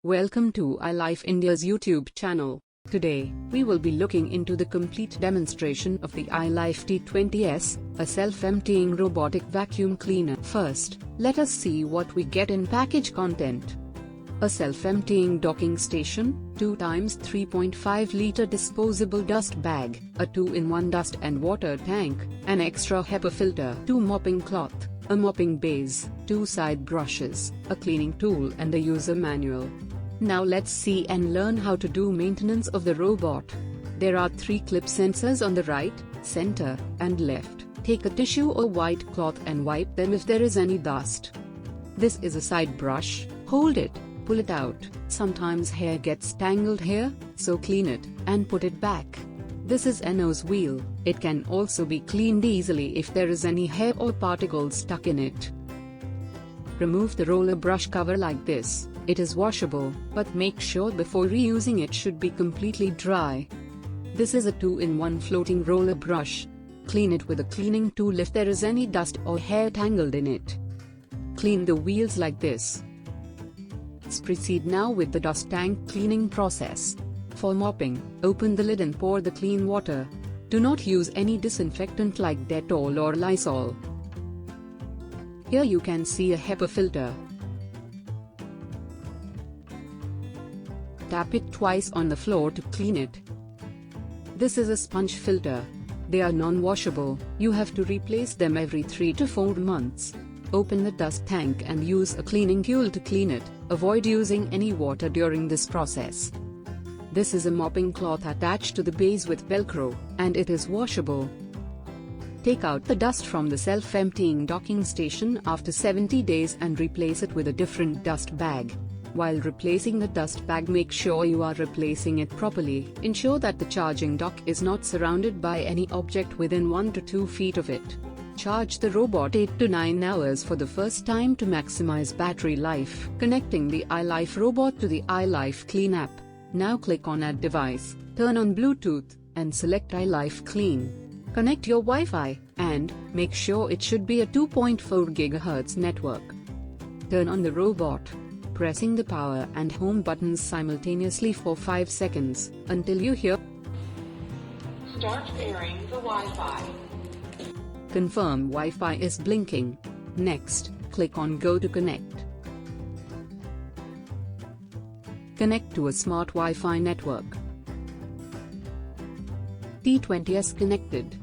Welcome to ILIFE India's YouTube channel. Today, we will be looking into the complete demonstration of the ILIFE T20s, a self-emptying robotic vacuum cleaner. First, let us see what we get in package content. A self-emptying docking station, 2x 3.5-liter disposable dust bag, a 2-in-1 dust and water tank, an extra HEPA filter, 2 mopping cloth, a mopping base, 2 side brushes, a cleaning tool and a user manual. Now let's see and learn how to do maintenance of the robot. There are 3 clip sensors on the right, center, and left. Take a tissue or white cloth and wipe them if there is any dust. This is a side brush, hold it, pull it out. Sometimes hair gets tangled here, so clean it, and put it back. This is a nose wheel, it can also be cleaned easily if there is any hair or particles stuck in it. Remove the roller brush cover like this. It is washable, but make sure before reusing it should be completely dry. This is a 2-in-1 floating roller brush. Clean it with a cleaning tool if there is any dust or hair tangled in it. Clean the wheels like this. Let's proceed now with the dust tank cleaning process. For mopping, open the lid and pour the clean water. Do not use any disinfectant like Dettol or Lysol. Here you can see a HEPA filter. Tap it twice on the floor to clean it. This is a sponge filter. They are non-washable, you have to replace them every 3 to 4 months. Open the dust tank and use a cleaning tool to clean it. Avoid using any water during this process. This is a mopping cloth attached to the base with Velcro, and it is washable. Take out the dust from the self-emptying docking station after 70 days and replace it with a different dust bag. While replacing the dust bag, make sure you are replacing it properly. Ensure that the charging dock is not surrounded by any object within 1 to 2 feet of it. Charge the robot 8 to 9 hours for the first time to maximize battery life. Connecting the ILIFE robot to the ILIFE Clean app. Now click on Add Device, turn on Bluetooth, and select ILIFE Clean. Connect your Wi-Fi, and make sure it should be a 2.4 GHz network. Turn on the robot, pressing the power and home buttons simultaneously for 5 seconds, until you hear Start pairing the Wi-Fi. Confirm Wi-Fi is blinking. Next, click on Go to connect. Connect to a smart Wi-Fi network. T20s connected.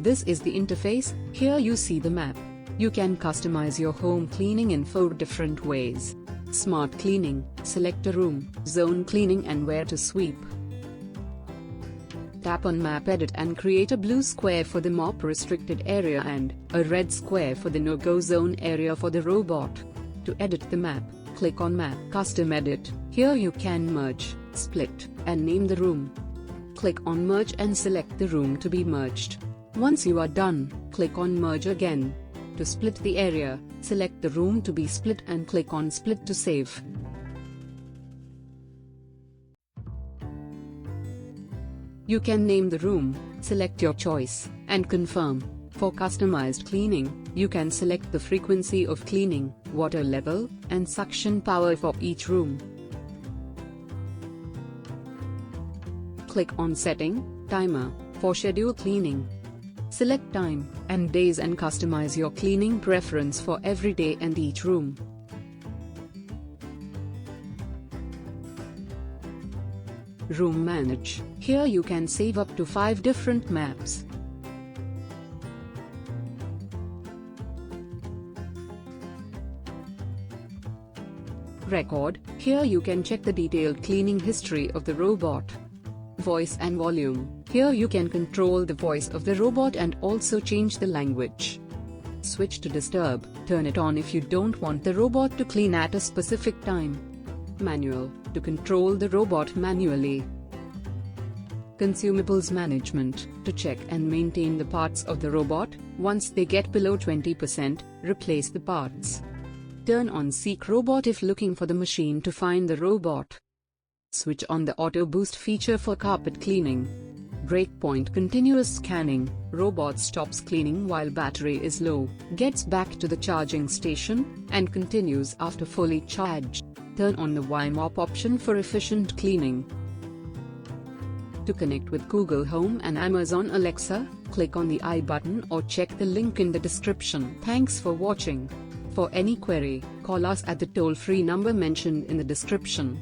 This is the interface. Here you see the map. You can customize your home cleaning in 4 different ways. Smart cleaning, select a room, zone cleaning and where to sweep. Tap on Map Edit and create a blue square for the mop restricted area and a red square for the no-go zone area for the robot. To edit the map, click on Map Custom Edit. Here you can merge, split, and name the room. Click on Merge and select the room to be merged. Once you are done, click on Merge again. To split the area, select the room to be split and click on Split to save. You can name the room, select your choice, and confirm. For customized cleaning, you can select the frequency of cleaning, water level, and suction power for each room. Click on Setting, Timer, for schedule cleaning. Select time and days and customize your cleaning preference for every day and each room. Room Manage. Here you can save up to 5 different maps. Record. Here you can check the detailed cleaning history of the robot. Voice and volume. Here you can control the voice of the robot and also change the language. Switch to disturb. Turn it on if you don't want the robot to clean at a specific time. Manual. To control the robot manually. Consumables management. To check and maintain the parts of the robot. Once they get below 20%, replace the parts. Turn on Seek Robot if looking for the machine to find the robot. Switch on the Auto Boost feature for carpet cleaning. Breakpoint continuous scanning. Robot stops cleaning while battery is low, gets back to the charging station, and continues after fully charged. Turn on the Y-mop option for efficient cleaning. To connect with Google Home and Amazon Alexa, click on the I button or check the link in the description. Thanks for watching. For any query, call us at the toll-free number mentioned in the description.